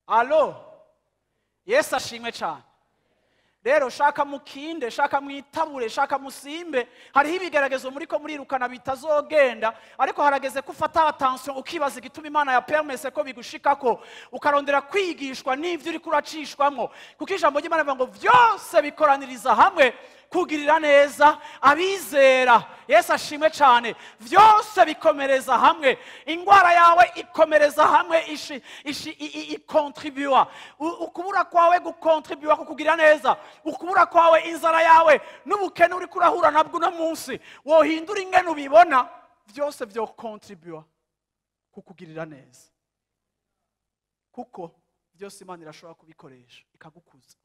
Alo, Yesu ashimwe cyane. Rero shaka mukinde, shaka mwitabure, shaka musimbe. Hariho ibigeragezo muri ko murirukana bitazogenda, ariko harageze kufata attention ukibaza igituma Imana ya permesse ko bigushikako, ukarondera kwigishwa n'ivyo uri kuracishwamwo, kuko ijambo ry'Imana rivuga ngo vyose bikoraniriza hamwe kugirira neza abizera. Yesu ashimwe cyane. Vyose bikomereza hamwe, ingwara yawe ikomereza hamwe, ikontribua. Ukubura kwawe gukontribua kukugirira neza, ukubura kwawe, inzara yawe n'ubukene uri kurahura nabwo no munsi, wohindura ingene ubibona, vyose vyo kontribua kukugirira neza, kuko vyose Imana irashobora kubikoresha ikagukuza.